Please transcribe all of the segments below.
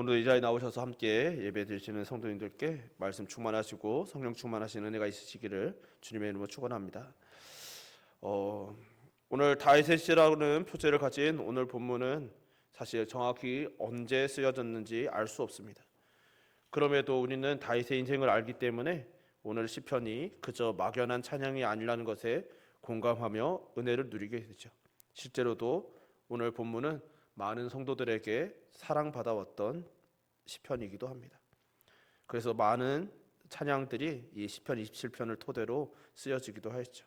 오늘 이 자리에 나오셔서 함께 예배 드리시는 성도님들께 말씀 충만하시고 성령 충만하신 은혜가 있으시기를 주님의 이름으로 축원합니다. 오늘 다윗의 시라는 표제를 가진 오늘 본문은 사실 정확히 언제 쓰여졌는지 알 수 없습니다. 그럼에도 우리는 다윗의 인생을 알기 때문에 오늘 시편이 그저 막연한 찬양이 아니라는 것에 공감하며 은혜를 누리게 되죠. 실제로도 오늘 본문은 많은 성도들에게 사랑받아왔던 시편이기도 합니다. 그래서 많은 찬양들이 이 시편 27편을 토대로 쓰여지기도 했죠.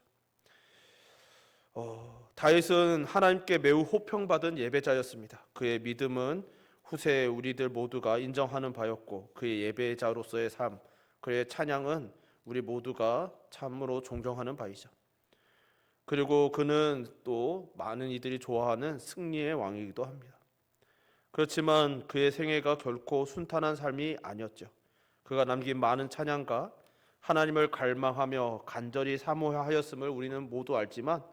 다윗은 하나님께 매우 호평받은 예배자였습니다. 그의 믿음은 후세 우리들 모두가 인정하는 바였고 그의 예배자로서의 삶, 그의 찬양은 우리 모두가 참으로 존경하는 바이죠. 그리고 그는 또 많은 이들이 좋아하는 승리의 왕이기도 합니다. 그렇지만 그의 생애가 결코 순탄한 삶이 아니었죠. 그가 남긴 많은 찬양과 하나님을 갈망하며 간절히 사모하였음을 우리는 모두 알지만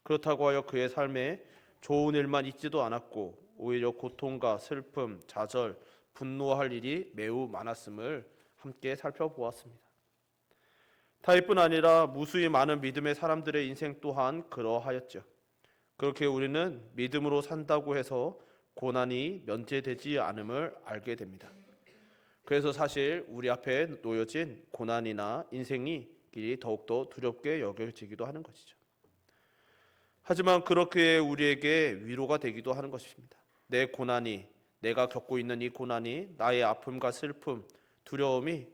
그렇다고 하여 그의 삶에 좋은 일만 있지도 않았고 오히려 고통과 슬픔, 좌절, 분노할 일이 매우 많았음을 함께 살펴보았습니다. 다윗뿐 아니라 무수히 많은 믿음의 사람들의 인생 또한 그러하였죠. 그렇게 우리는 믿음으로 산다고 해서 고난이 면제되지 않음을 알게 됩니다. 그래서 사실 우리 앞에 놓여진 고난이나 인생이 길이 더욱더 두렵게 여겨지기도 하는 것이죠. 하지만 그렇게 우리에게 위로가 되기도 하는 것입니다. 내 고난이, 내가 겪고 있는 이 고난이 나의 아픔과 슬픔, 두려움이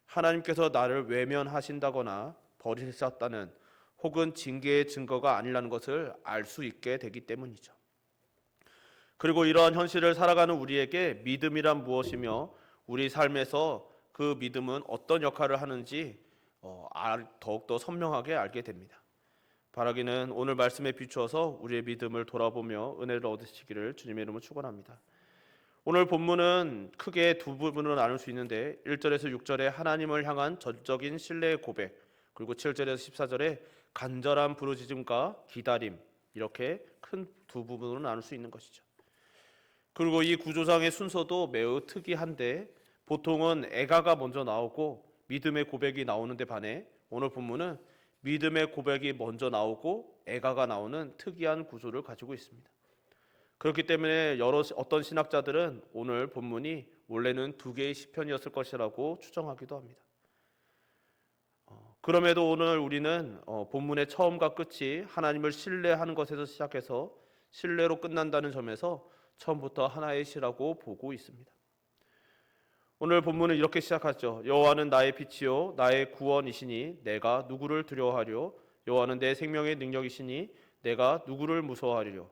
하나님께서 나를 외면하신다거나 버리셨다는 혹은 징계의 증거가 아니라는 것을 알 수 있게 되기 때문이죠. 그리고 이러한 현실을 살아가는 우리에게 믿음이란 무엇이며 우리 삶에서 그 믿음은 어떤 역할을 하는지 더욱더 선명하게 알게 됩니다. 바라기는 오늘 말씀에 비추어서 우리의 믿음을 돌아보며 은혜를 얻으시기를 주님의 이름으로 축원합니다. 오늘 본문은 크게 두 부분으로 나눌 수 있는데 1절에서 6절에 하나님을 향한 전적인 신뢰의 고백, 그리고 7절에서 14절에 간절한 부르짖음과 기다림, 이렇게 큰 두 부분으로 나눌 수 있는 것이죠. 그리고 이 구조상의 순서도 매우 특이한데 보통은 애가가 먼저 나오고 믿음의 고백이 나오는데 반해 오늘 본문은 믿음의 고백이 먼저 나오고 애가가 나오는 특이한 구조를 가지고 있습니다. 그렇기 때문에 어떤 신학자들은 오늘 본문이 원래는 두 개의 시편이었을 것이라고 추정하기도 합니다. 그럼에도 오늘 우리는 본문의 처음과 끝이 하나님을 신뢰하는 것에서 시작해서 신뢰로 끝난다는 점에서 처음부터 하나의 시라고 보고 있습니다. 오늘 본문은 이렇게 시작하죠. 여호와는 나의 빛이요 나의 구원이시니 내가 누구를 두려워하리요. 여호와는 내 생명의 능력이시니 내가 누구를 무서워하리요.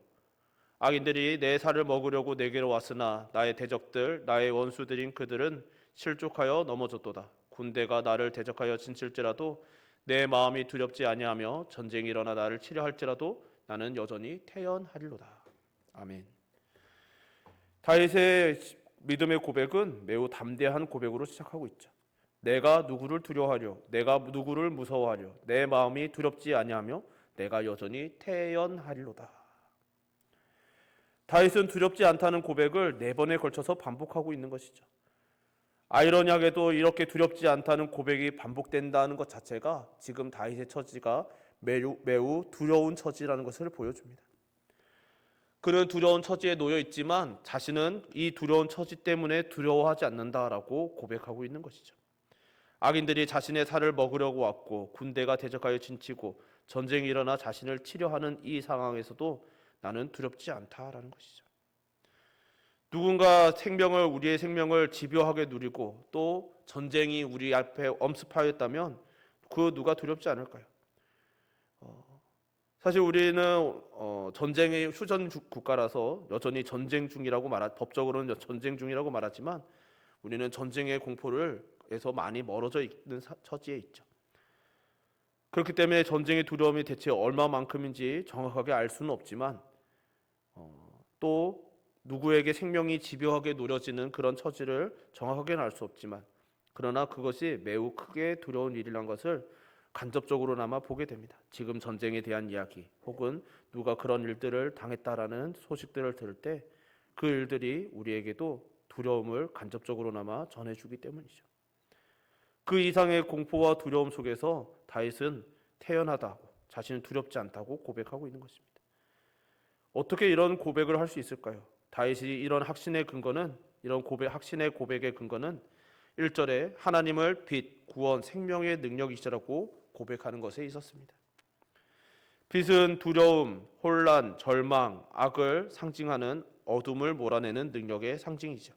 악인들이 내 살을 먹으려고 내게로 왔으나 나의 대적들 나의 원수들인 그들은 실족하여 넘어졌도다. 군대가 나를 대적하여 진칠지라도 내 마음이 두렵지 아니하며 전쟁이 일어나 나를 치려 할지라도 나는 여전히 태연하리로다. 아멘. 다윗의 믿음의 고백은 매우 담대한 고백으로 시작하고 있죠. 내가 누구를 두려워하려, 내가 누구를 무서워하려, 내 마음이 두렵지 아니하며 내가 여전히 태연하리로다. 다윗은 두렵지 않다는 고백을 4번에 걸쳐서 반복하고 있는 것이죠. 아이러니하게도 이렇게 두렵지 않다는 고백이 반복된다는 것 자체가 지금 다윗의 처지가 매우 두려운 처지라는 것을 보여줍니다. 그는 두려운 처지에 놓여 있지만 자신은 이 두려운 처지 때문에 두려워하지 않는다라고 고백하고 있는 것이죠. 악인들이 자신의 살을 먹으려고 왔고 군대가 대적하여 진치고 전쟁이 일어나 자신을 치려하는 이 상황에서도 나는 두렵지 않다라는 것이죠. 누군가 우리의 생명을 집요하게 누리고 또 전쟁이 우리 앞에 엄습하였다면 그 누가 두렵지 않을까요? 사실 우리는 전쟁의 휴전 국가라서 여전히 법적으로는 전쟁 중이라고 말하지만 우리는 전쟁의 공포에서 많이 멀어져 있는 처지에 있죠. 그렇기 때문에 전쟁의 두려움이 대체 얼마만큼인지 정확하게 알 수는 없지만 또 누구에게 생명이 집요하게 노려지는 그런 처지를 정확하게는 알 수 없지만 그러나 그것이 매우 크게 두려운 일이란 것을 간접적으로나마 보게 됩니다. 지금 전쟁에 대한 이야기 혹은 누가 그런 일들을 당했다라는 소식들을 들을 때 그 일들이 우리에게도 두려움을 간접적으로나마 전해주기 때문이죠. 그 이상의 공포와 두려움 속에서 다윗은 태연하다고, 자신은 두렵지 않다고 고백하고 있는 것입니다. 어떻게 이런 고백을 할 수 있을까요? 다윗이 이런 확신의 근거는, 확신의 고백의 근거는 1절에 하나님을 빛, 구원, 생명의 능력이시라고 고백하는 것에 있었습니다. 빛은 두려움, 혼란, 절망, 악을 상징하는 어둠을 몰아내는 능력의 상징이죠.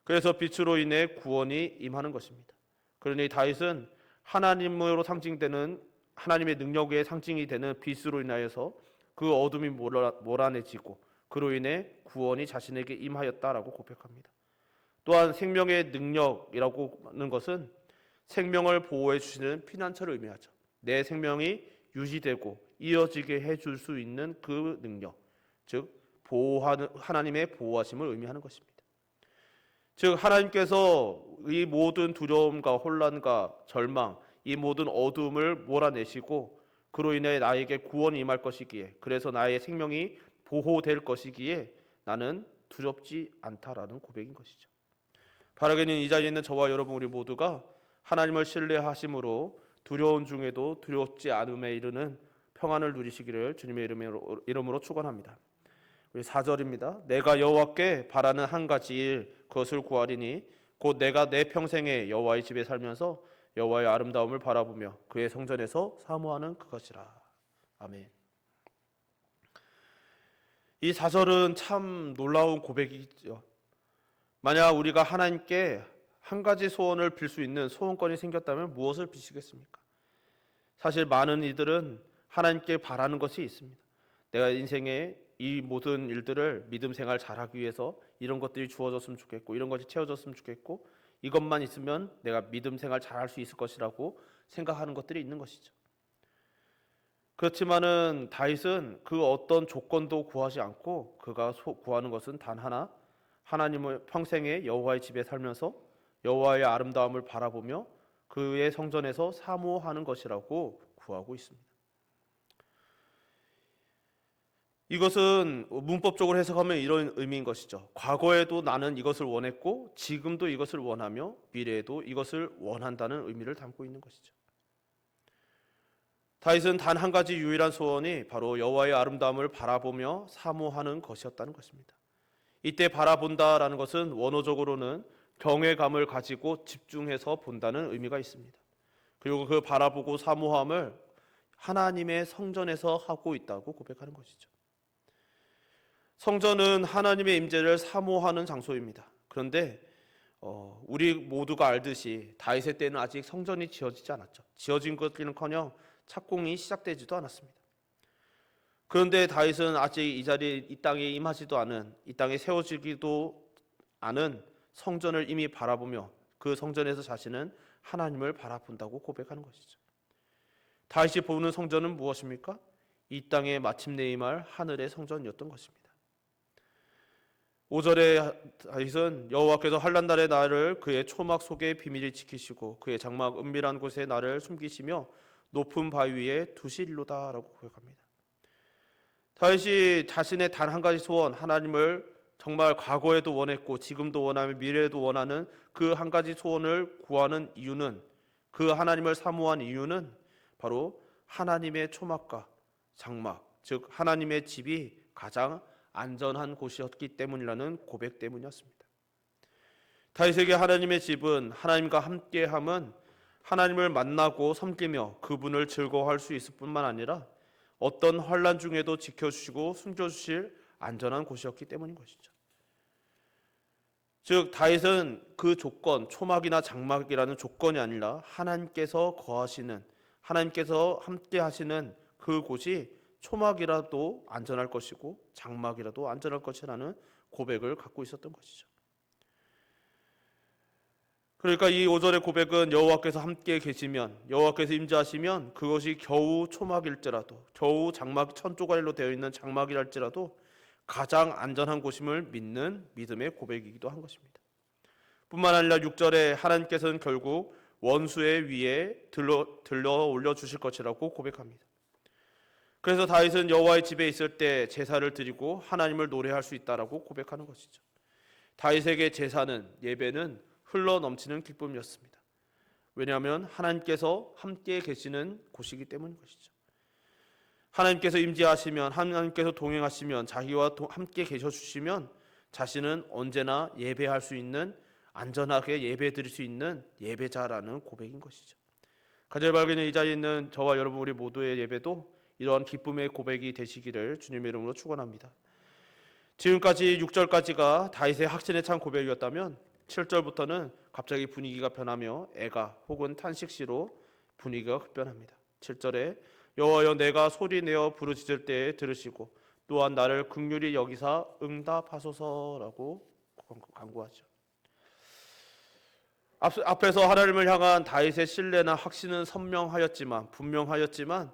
그래서 빛으로 인해 구원이 임하는 것입니다. 그러니 다윗은 하나님으로 상징되는, 하나님의 능력의 상징이 되는 빛으로 인하여서 그 어둠이 몰아내지고 그로 인해 구원이 자신에게 임하였다라고 고백합니다. 또한 생명의 능력이라고 하는 것은 생명을 보호해 주시는 피난처를 의미하죠. 내 생명이 유지되고 이어지게 해줄 수 있는 그 능력, 즉 하나님의 보호하심을 의미하는 것입니다. 즉 하나님께서 이 모든 두려움과 혼란과 절망, 이 모든 어둠을 몰아내시고 그로 인해 나에게 구원이 임할 것이기에, 그래서 나의 생명이 보호될 것이기에 나는 두렵지 않다라는 고백인 것이죠. 바라기는 이 자리에 있는 저와 여러분 우리 모두가 하나님을 신뢰하심으로 두려운 중에도 두렵지 않음에 이르는 평안을 누리시기를 주님의 이름으로 축원합니다. 우리 4절입니다. 내가 여호와께 바라는 한 가지 일 그것을 구하리니 곧 내가 내 평생에 여호와의 집에 살면서 여호와의 아름다움을 바라보며 그의 성전에서 사모하는 그것이라. 아멘. 이 4절은 참 놀라운 고백이죠. 만약 우리가 하나님께 한 가지 소원을 빌 수 있는 소원권이 생겼다면 무엇을 비시겠습니까? 사실 많은 이들은 하나님께 바라는 것이 있습니다. 내가 인생에 이 모든 일들을 믿음 생활 잘하기 위해서 이런 것들이 주어졌으면 좋겠고, 이런 것이 채워졌으면 좋겠고, 이것만 있으면 내가 믿음 생활 잘할 수 있을 것이라고 생각하는 것들이 있는 것이죠. 그렇지만은 다윗은 그 어떤 조건도 구하지 않고 그가 구하는 것은 단 하나, 하나님을 평생에 여호와의 집에 살면서 여호와의 아름다움을 바라보며 그의 성전에서 사모하는 것이라고 구하고 있습니다. 이것은 문법적으로 해석하면 이런 의미인 것이죠. 과거에도 나는 이것을 원했고 지금도 이것을 원하며 미래에도 이것을 원한다는 의미를 담고 있는 것이죠. 다윗은 단 한 가지 유일한 소원이 바로 여호와의 아름다움을 바라보며 사모하는 것이었다는 것입니다. 이때 바라본다라는 것은 원어적으로는 경외감을 가지고 집중해서 본다는 의미가 있습니다. 그리고 그 바라보고 사모함을 하나님의 성전에서 하고 있다고 고백하는 것이죠. 성전은 하나님의 임재를 사모하는 장소입니다. 그런데 우리 모두가 알듯이 다윗의 때는 아직 성전이 지어지지 않았죠. 지어진 것은커녕 착공이 시작되지도 않았습니다. 그런데 다윗은 아직 이 자리에, 이 땅에 임하지도 않은, 이 땅에 세워지기도 않은 성전을 이미 바라보며 그 성전에서 자신은 하나님을 바라본다고 고백하는 것이죠. 다윗이 보는 성전은 무엇입니까? 이 땅에 마침내 임할 하늘의 성전이었던 것입니다. 5절에 다윗은 여호와께서 환난날에 나를 그의 초막 속에 비밀히 지키시고 그의 장막 은밀한 곳에 나를 숨기시며 높은 바위 위에 두시리로다라고 고백합니다. 다윗이 자신의 단 한 가지 소원, 하나님을 정말 과거에도 원했고 지금도 원하며 미래에도 원하는 그 한 가지 소원을 구하는 이유는, 그 하나님을 사모한 이유는 바로 하나님의 초막과 장막, 즉 하나님의 집이 가장 안전한 곳이었기 때문이라는 고백 때문이었습니다. 다윗에게 하나님의 집은, 하나님과 함께함은 하나님을 만나고 섬기며 그분을 즐거워할 수 있을 뿐만 아니라 어떤 환난 중에도 지켜주시고 숨겨주실 안전한 곳이었기 때문인 것이죠. 즉 다윗은 그 조건, 초막이나 장막이라는 조건이 아니라 하나님께서 거하시는, 하나님께서 함께 하시는 그 곳이 초막이라도 안전할 것이고 장막이라도 안전할 것이라는 고백을 갖고 있었던 것이죠. 그러니까 이 5절의 고백은 여호와께서 함께 계시면, 여호와께서 임재하시면 그것이 겨우 초막일지라도, 겨우 장막 천조각으로 되어 있는 장막이랄지라도 가장 안전한 곳임을 믿는 믿음의 고백이기도 한 것입니다. 뿐만 아니라 6절에 하나님께서는 결국 원수의 위에 들러 올려주실 것이라고 고백합니다. 그래서 다윗은 여호와의 집에 있을 때 제사를 드리고 하나님을 노래할 수 있다라고 고백하는 것이죠. 다윗에게 제사는, 예배는 흘러 넘치는 기쁨이었습니다. 왜냐하면 하나님께서 함께 계시는 곳이기 때문인 것이죠. 하나님께서 임재하시면, 하나님께서 동행하시면, 자기와 함께 계셔 주시면 자신은 언제나 예배할 수 있는, 안전하게 예배 드릴 수 있는 예배자라는 고백인 것이죠. 가젤바게는 이 자리에 있는 저와 여러분 우리 모두의 예배도 이러한 기쁨의 고백이 되시기를 주님의 이름으로 축원합니다. 지금까지 6절까지가 다윗의 확신에 찬 고백이었다면 7절부터는 갑자기 분위기가 변하며 애가 혹은 탄식시로 분위기가 급변합니다. 7절에 여호와여 내가 소리내어 부르짖을 때에 들으시고 또한 나를 긍휼히 여기사 응답하소서라고 간구하죠. 앞에서 하나님을 향한 다윗의 신뢰나 확신은 분명하였지만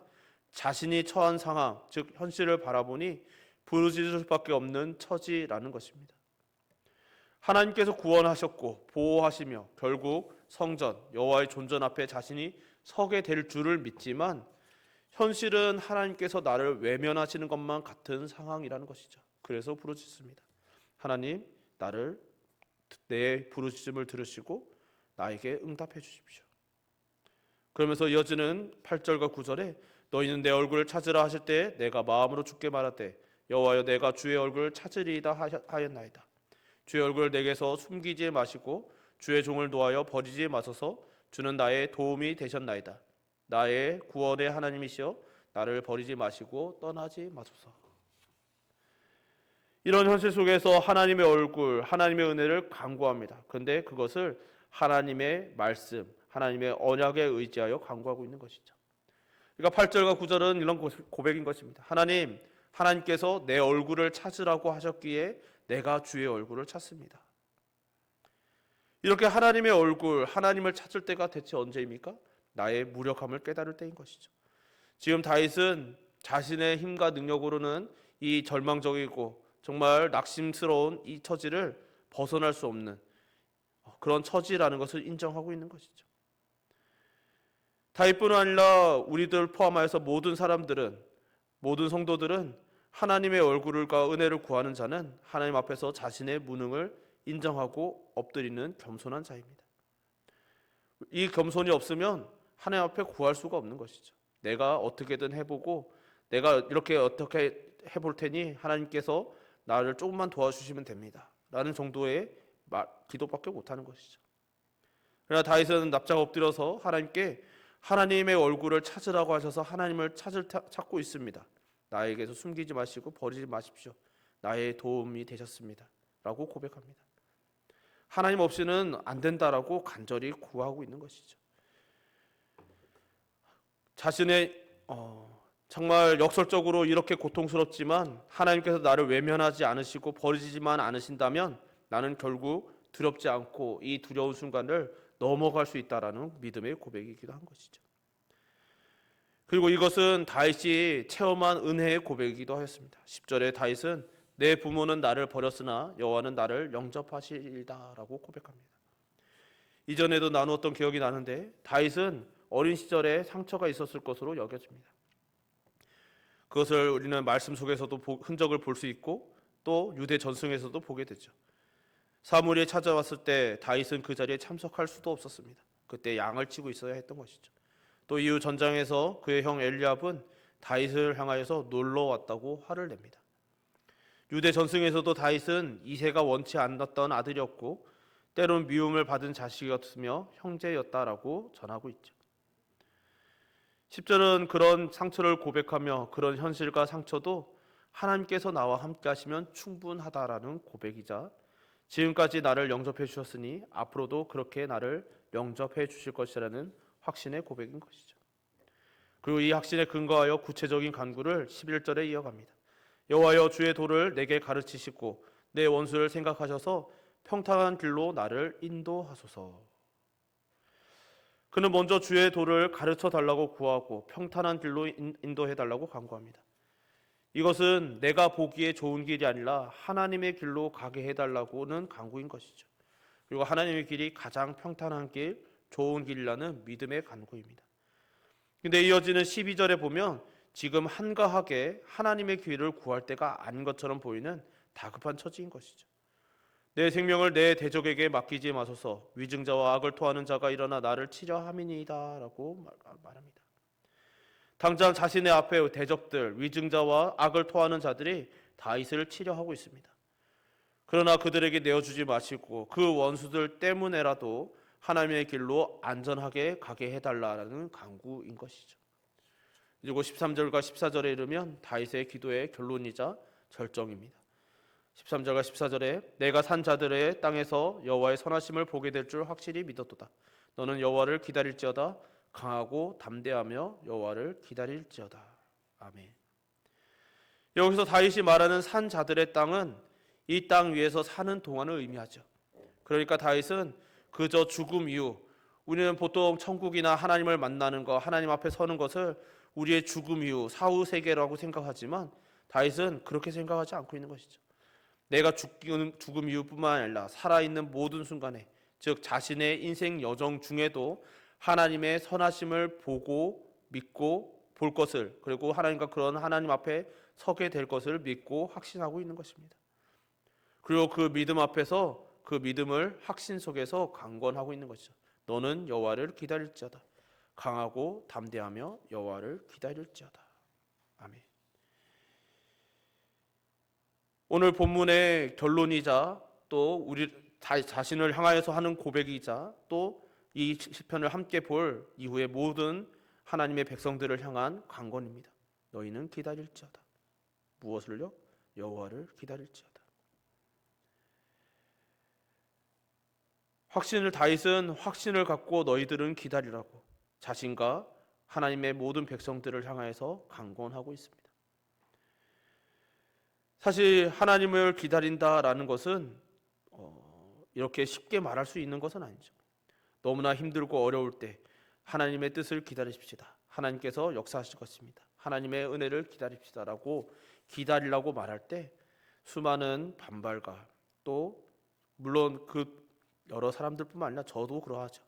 자신이 처한 상황, 즉 현실을 바라보니 부르짖을 수밖에 없는 처지라는 것입니다. 하나님께서 구원하셨고 보호하시며 결국 성전, 여호와의 존전 앞에 자신이 서게 될 줄을 믿지만 현실은 하나님께서 나를 외면하시는 것만 같은 상황이라는 것이죠. 그래서 부르짖습니다. 하나님, 내 부르짖음을 들으시고 나에게 응답해 주십시오. 그러면서 이어지는 8절과 9절에 너희는 내 얼굴을 찾으라 하실 때 내가 마음으로 주께 말하되 여호와여 내가 주의 얼굴을 찾으리이다 하였나이다. 주의 얼굴을 내게서 숨기지 마시고 주의 종을 놓아여 버리지 마소서. 주는 나의 도움이 되셨나이다. 나의 구원의 하나님이시여 나를 버리지 마시고 떠나지 마소서. 이런 현실 속에서 하나님의 얼굴, 하나님의 은혜를 간구합니다. 그런데 그것을 하나님의 말씀, 하나님의 언약에 의지하여 간구하고 있는 것이죠. 그러니까 8절과 9절은 이런 고백인 것입니다. 하나님께서 내 얼굴을 찾으라고 하셨기에 내가 주의 얼굴을 찾습니다. 이렇게 하나님의 얼굴, 하나님을 찾을 때가 대체 언제입니까? 나의 무력함을 깨달을 때인 것이죠. 지금 다윗은 자신의 힘과 능력으로는 이 절망적이고 정말 낙심스러운 이 처지를 벗어날 수 없는 그런 처지라는 것을 인정하고 있는 것이죠. 다윗뿐 아니라 우리들 포함하여서 모든 성도들은 하나님의 얼굴과 은혜를 구하는 자는 하나님 앞에서 자신의 무능을 인정하고 엎드리는 겸손한 자입니다. 이 겸손이 없으면 하나님 앞에 구할 수가 없는 것이죠. 내가 어떻게든 해보고 내가 이렇게 어떻게 해볼 테니 하나님께서 나를 조금만 도와주시면 됩니다 라는 정도의 기도밖에 못하는 것이죠. 그러나 다윗은 납작 엎드려서 하나님께 하나님의 얼굴을 찾으라고 하셔서 하나님을 찾고 있습니다. 나에게서 숨기지 마시고 버리지 마십시오. 나의 도움이 되셨습니다 라고 고백합니다. 하나님 없이는 안 된다라고 간절히 구하고 있는 것이죠. 자신의 정말 역설적으로 이렇게 고통스럽지만 하나님께서 나를 외면하지 않으시고 버리지만 않으신다면 나는 결국 두렵지 않고 이 두려운 순간을 넘어갈 수 있다라는 믿음의 고백이기도 한 것이죠. 그리고 이것은 다윗이 체험한 은혜의 고백이기도 하였습니다. 10절에 다윗은 내 부모는 나를 버렸으나 여호와는 나를 영접하시리다라고 고백합니다. 이전에도 나누었던 기억이 나는데 다윗은 어린 시절에 상처가 있었을 것으로 여겨집니다. 그것을 우리는 말씀 속에서도 흔적을 볼 수 있고 또 유대 전승에서도 보게 되죠. 사무엘이 찾아왔을 때 다윗은 그 자리에 참석할 수도 없었습니다. 그때 양을 치고 있어야 했던 것이죠. 또 이후 전장에서 그의 형 엘리압은 다윗을 향하여서 놀러 왔다고 화를 냅니다. 유대 전승에서도 다윗은 이세가 원치 않았던 아들이었고 때론 미움을 받은 자식이었으며 형제였다라고 전하고 있죠. 10절은 그런 상처를 고백하며 그런 현실과 상처도 하나님께서 나와 함께 하시면 충분하다라는 고백이자 지금까지 나를 영접해 주셨으니 앞으로도 그렇게 나를 영접해 주실 것이라는 확신의 고백인 것이죠. 그리고 이 확신에 근거하여 구체적인 간구를 11절에 이어갑니다. 여호와여 주의 도를 내게 가르치시고 내 원수를 생각하셔서 평탄한 길로 나를 인도하소서. 그는 먼저 주의 도를 가르쳐 달라고 구하고 평탄한 길로 인도해 달라고 간구합니다. 이것은 내가 보기에 좋은 길이 아니라 하나님의 길로 가게 해달라고는 간구인 것이죠. 그리고 하나님의 길이 가장 평탄한 길, 좋은 길이라는 믿음의 간구입니다. 근데 이어지는 12절에 보면 지금 한가하게 하나님의 길을 구할 때가 아닌 것처럼 보이는 다급한 처지인 것이죠. 내 생명을 내 대적에게 맡기지 마소서. 위증자와 악을 토하는 자가 일어나 나를 치려 함이니이다 라고 말합니다. 당장 자신의 앞에 대적들, 위증자와 악을 토하는 자들이 다윗을 치려 하고 있습니다. 그러나 그들에게 내어주지 마시고 그 원수들 때문에라도 하나님의 길로 안전하게 가게 해달라는 간구인 것이죠. 그리고 13절과 14절에 이르면 다윗의 기도의 결론이자 절정입니다. 13절과 14절에 내가 산 자들의 땅에서 여호와의 선하심을 보게 될 줄 확실히 믿었도다. 너는 여호와를 기다릴지어다. 강하고 담대하며 여호와를 기다릴지어다. 아멘. 여기서 다윗이 말하는 산 자들의 땅은 이 땅 위에서 사는 동안을 의미하죠. 그러니까 다윗은 그저 죽음 이후, 우리는 보통 천국이나 하나님을 만나는 것, 하나님 앞에 서는 것을 우리의 죽음 이후, 사후 세계라고 생각하지만 다윗은 그렇게 생각하지 않고 있는 것이죠. 내가 죽음 이후뿐만 아니라 살아있는 모든 순간에, 즉 자신의 인생 여정 중에도 하나님의 선하심을 보고 믿고 볼 것을, 그리고 하나님과 그런 하나님 앞에 서게 될 것을 믿고 확신하고 있는 것입니다. 그리고 그 믿음 앞에서 그 믿음을 확신 속에서 강권하고 있는 것이죠. 너는 여호와를 기다릴지어다. 강하고 담대하며 여호와를 기다릴지어다. 아멘. 오늘 본문의 결론이자 또 우리 자신을 향하여서 하는 고백이자 또 이 시편을 함께 볼 이후의 모든 하나님의 백성들을 향한 강권입니다. 너희는 기다릴지어다. 무엇을요? 여호와를 기다릴지어다. 다윗은 확신을 갖고 너희들은 기다리라고 자신과 하나님의 모든 백성들을 향하여서 강권하고 있습니다. 사실 하나님을 기다린다라는 것은 이렇게 쉽게 말할 수 있는 것은 아니죠. 너무나 힘들고 어려울 때 하나님의 뜻을 기다리십시다. 하나님께서 역사하실 것입니다. 하나님의 은혜를 기다립시다라고 기다리라고 말할 때 수많은 반발과 또 물론 그 여러 사람들뿐만 아니라 저도 그러하죠.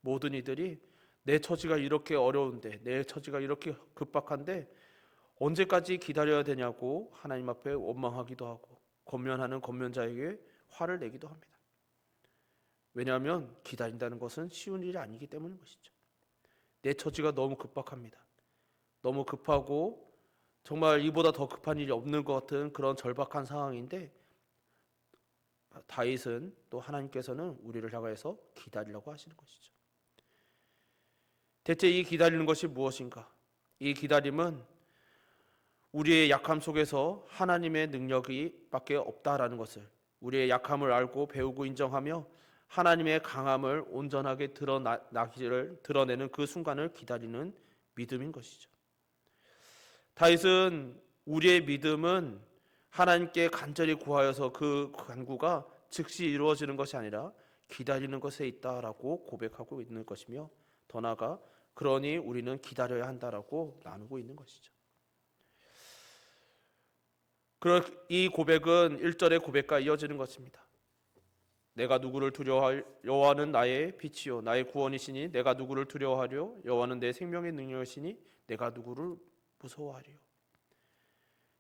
모든 이들이 내 처지가 이렇게 어려운데, 내 처지가 이렇게 급박한데 언제까지 기다려야 되냐고 하나님 앞에 원망하기도 하고 권면하는 권면자에게 화를 내기도 합니다. 왜냐하면 기다린다는 것은 쉬운 일이 아니기 때문인 것이죠. 내 처지가 너무 급박합니다. 너무 급하고 정말 이보다 더 급한 일이 없는 것 같은 그런 절박한 상황인데 다윗은 또 하나님께서는 우리를 향해서 기다리라고 하시는 것이죠. 대체 이 기다리는 것이 무엇인가? 이 기다림은 우리의 약함 속에서 하나님의 능력이 밖에 없다라는 것을, 우리의 약함을 알고 배우고 인정하며 하나님의 강함을 온전하게 드러내는 그 순간을 기다리는 믿음인 것이죠. 다윗은 우리의 믿음은 하나님께 간절히 구하여서 그 간구가 즉시 이루어지는 것이 아니라 기다리는 것에 있다라고 고백하고 있는 것이며, 더 나아가 그러니 우리는 기다려야 한다라고 나누고 있는 것이죠. 이 고백은 1절의 고백과 이어지는 것입니다. 내가 누구를 두려워할? 여호와는 나의 빛이요 나의 구원이시니 내가 누구를 두려워하려? 여호와는 내 생명의 능력이시니 내가 누구를 무서워하리요?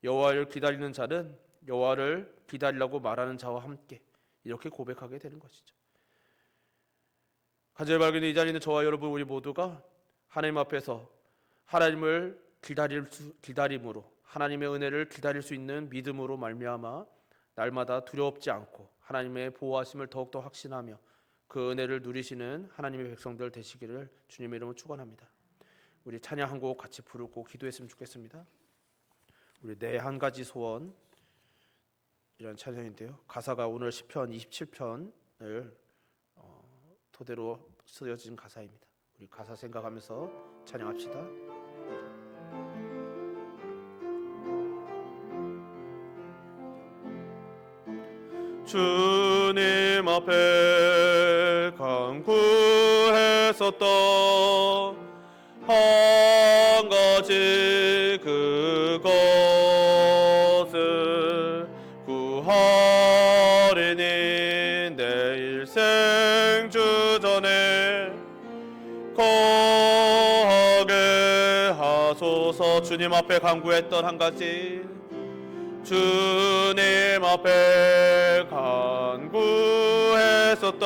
여호와를 기다리는 자는 여호와를 기다리라고 말하는 자와 함께 이렇게 고백하게 되는 것이죠. 간절히 바라는 이 자리에 있는 저와 여러분, 우리 모두가 하나님 앞에서 하나님을 기다림으로, 하나님의 은혜를 기다릴 수 있는 믿음으로 말미암아 날마다 두렵지 않고 하나님의 보호하심을 더욱더 확신하며 그 은혜를 누리시는 하나님의 백성들 되시기를 주님의 이름으로 축원합니다. 우리 찬양 한 곡 같이 부르고 기도했으면 좋겠습니다. 우리 내 한 가지 소원, 이런 찬양인데요. 가사가 오늘 시편 27편을 토대로 쓰여진 가사입니다. 우리 가사 생각하면서 찬양합시다. 주님 앞에 간구했었던 한 가지 그것을 구하리니 내 일생 주전에 거하게 하소서. 주님 앞에 간구했던 한 가지, 주님 앞에 간구했었던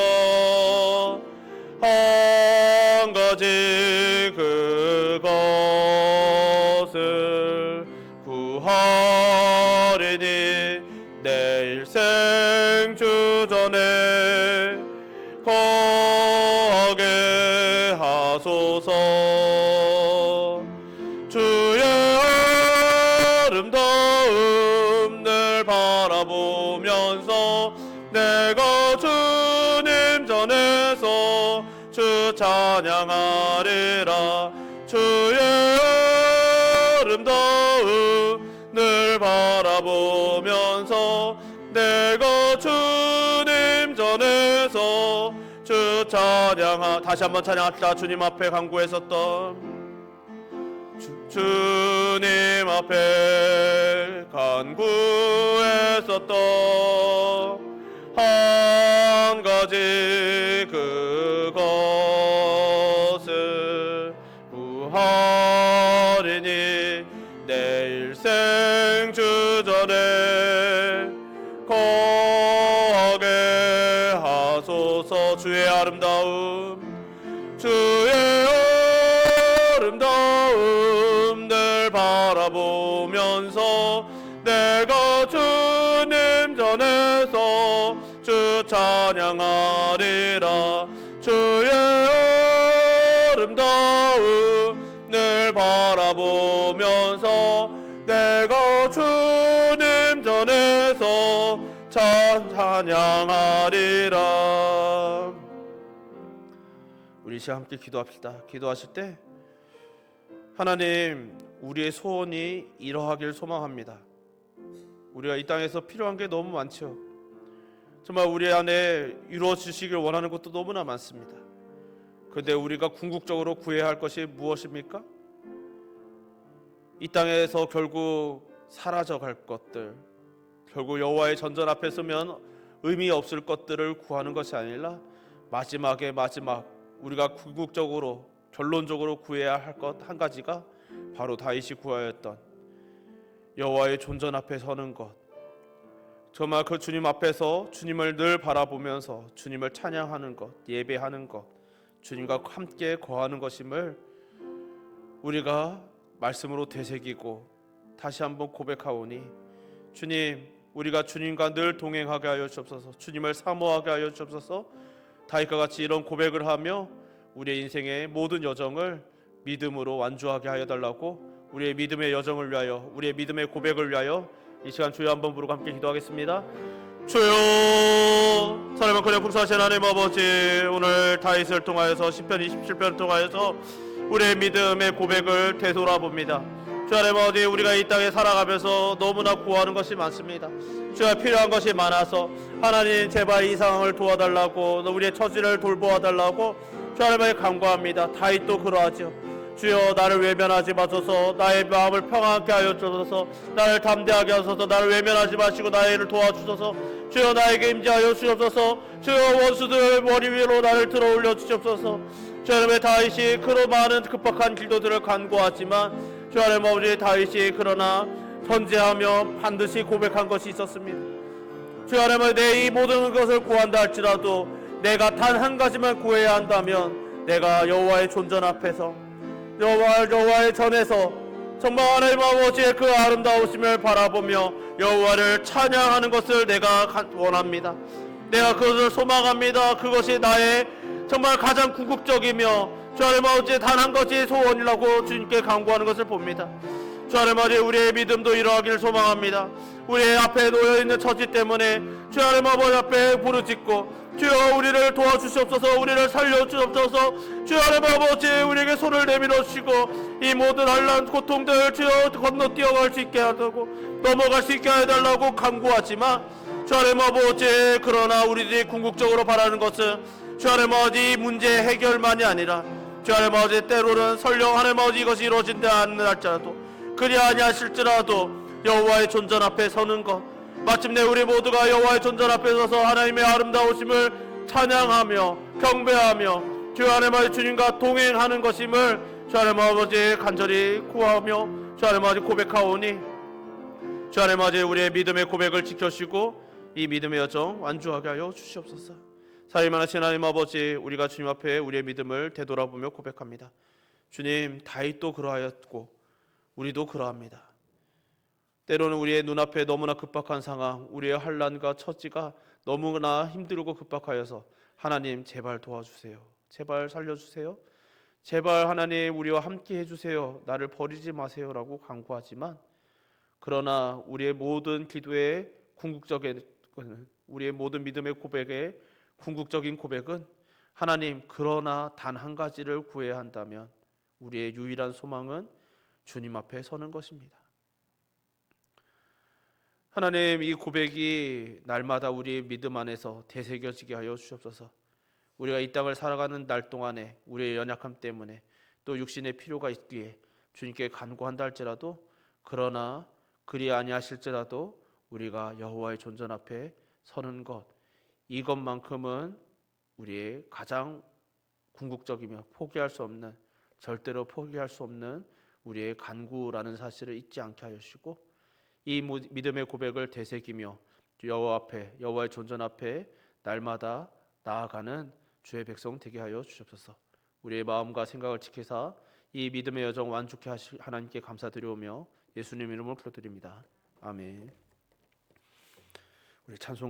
한 가지 그것을 구하리니 내 일생 주전에 거하게 하소서. 주의 아름다움 늘 바라보면서 내가 주님 전에서 주 찬양하리라. 주의 아름다움 늘 바라보면서 내가 주님 전에서 주 다시 한번 찬양합시다. 주님 앞에 간구했었던 주님 앞에 간구했었던 한 가지 그것을 구하리니 내 일생 주전에 거하게 하소서. 주의 아름다움 주의 아름다움 늘 바라보면서 내가 주님 전에서 주 찬양하리라. 주의 아름다움 늘 바라보면서 내가 주님 전에서 찬양하리라. 우리 시간 함께 기도합시다. 기도하실 때 하나님, 우리의 소원이 이러하길 소망합니다. 우리가 이 땅에서 필요한 게 너무 많죠. 정말 우리 안에 이루어지시길 원하는 것도 너무나 많습니다. 그런데 우리가 궁극적으로 구해야 할 것이 무엇입니까? 이 땅에서 결국 사라져갈 것들, 결국 여호와의 전전 앞에 서면 의미 없을 것들을 구하는 것이 아니라 마지막 우리가 궁극적으로 결론적으로 구해야 할 것 한 가지가 바로 다윗이 구하였던 여호와의 존전 앞에 서는 것. 정말 그 주님 앞에서 주님을 늘 바라보면서 주님을 찬양하는 것, 예배하는 것, 주님과 함께 거하는 것임을 우리가 말씀으로 되새기고 다시 한번 고백하오니, 주님, 우리가 주님과 늘 동행하게 하여 주옵소서. 주님을 사모하게 하여 주옵소서. 다윗과 같이 이런 고백을 하며 우리의 인생의 모든 여정을 믿음으로 완주하게 하여 달라고, 우리의 믿음의 여정을 위하여, 우리의 믿음의 고백을 위하여 이 시간 주여 한번 부르고 함께 기도하겠습니다. 주여, 사랑과 그냥 풍성하신 하나님 아버지, 오늘 다윗을 통하여서 시편 27편을 통하여서 우리의 믿음의 고백을 되돌아봅니다. 주 하나님 아버지, 우리가 이 땅에 살아가면서 너무나 구하는 것이 많습니다. 주가 필요한 것이 많아서 하나님 제발 이 상황을 도와달라고, 우리의 처지를 돌보아달라고 주 하나님께 간구합니다. 다윗도 그러하죠. 주여, 나를 외면하지 마소서. 나의 마음을 평안케 하여 주소서. 나를 담대하게 하소서. 나를 외면하지 마시고 나의 일을 도와주소서. 주여, 나에게 임재하여 주옵소서. 주여, 원수들 머리 위로 나를 들어 올려 주옵소서. 주 하나님의 다윗이 그런 많은 급박한 기도들을 간구하지만 주 하나님 아버지, 다윗이 그러나 선제하며 반드시 고백한 것이 있었습니다. 주 하나님, 내 이 모든 것을 구한다 할지라도 내가 단 한 가지만 구해야 한다면 내가 여호와의 존전 앞에서 여호와의 전에서 정말 하나님 아버지의 그 아름다우심을 바라보며 여호와를 찬양하는 것을 내가 원합니다. 내가 그것을 소망합니다. 그것이 나의 정말 가장 궁극적이며 주 하나님 아버지 단 한 가지 소원이라고 주님께 간구하는 것을 봅니다. 주 하나님 아버지, 우리의 믿음도 이러하기를 소망합니다. 우리의 앞에 놓여있는 처지 때문에 주 하나님 아버지 앞에 부르짖고, 주여 우리를 도와주시옵소서. 우리를 살려주옵소서. 주 하나님 아버지, 우리에게 손을 내밀어 주시고 이 모든 한란 고통들 주여 건너뛰어갈 수 있게 하고 넘어갈 수 있게 해달라고 간구하지만 주 하나님 아버지, 그러나 우리들이 궁극적으로 바라는 것은 주 하나님 아버지 문제 해결만이 아니라 주 하나님 아버지, 때로는 설령 하나님 아버지 이것이 이루어진다 않는 할지라도, 그리 아니하실지라도 여호와의 존전 앞에 서는 것, 마침내 우리 모두가 여호와의 존전 앞에 서서 하나님의 아름다우심을 찬양하며 경배하며 주 하나님 아버지 주님과 동행하는 것임을 주 하나님 아버지 간절히 구하며 주 하나님 아버지 고백하오니, 주 안에 맞이 우리의 믿음의 고백을 지켜주시고 이 믿음의 여정 완주하게 하여 주시옵소서. 사랑하신 하나님 아버지, 우리가 주님 앞에 우리의 믿음을 되돌아보며 고백합니다. 주님, 다윗도 그러하였고 우리도 그러합니다. 때로는 우리의 눈앞에 너무나 급박한 상황, 우리의 환난과 처지가 너무나 힘들고 급박하여서 하나님 제발 도와주세요. 제발 살려주세요. 제발 하나님 우리와 함께 해주세요. 나를 버리지 마세요라고 간구하지만, 그러나 우리의 모든 기도의 궁극적인, 우리의 모든 믿음의 고백의 궁극적인 고백은 하나님, 그러나 단 한 가지를 구해야 한다면 우리의 유일한 소망은 주님 앞에 서는 것입니다. 하나님, 이 고백이 날마다 우리의 믿음 안에서 되새겨지게 하여 주옵소서. 우리가 이 땅을 살아가는 날 동안에 우리의 연약함 때문에 또 육신의 필요가 있기에 주님께 간구한다 할지라도, 그러나 그리 아니하실지라도 우리가 여호와의 존전 앞에 서는 것, 이것만큼은 우리의 가장 궁극적이며 포기할 수 없는, 절대로 포기할 수 없는 우리의 간구라는 사실을 잊지 않게 하여 주시고, 이 믿음의 고백을 되새기며 여호와 앞에, 여호와의 존전 앞에 날마다 나아가는 주의 백성 되게 하여 주옵소서. 우리의 마음과 생각을 지키사 이 믿음의 여정 완주케 하실 하나님께 감사드리오며 예수님 이름으로 기도드립니다. 아멘. 우리 찬송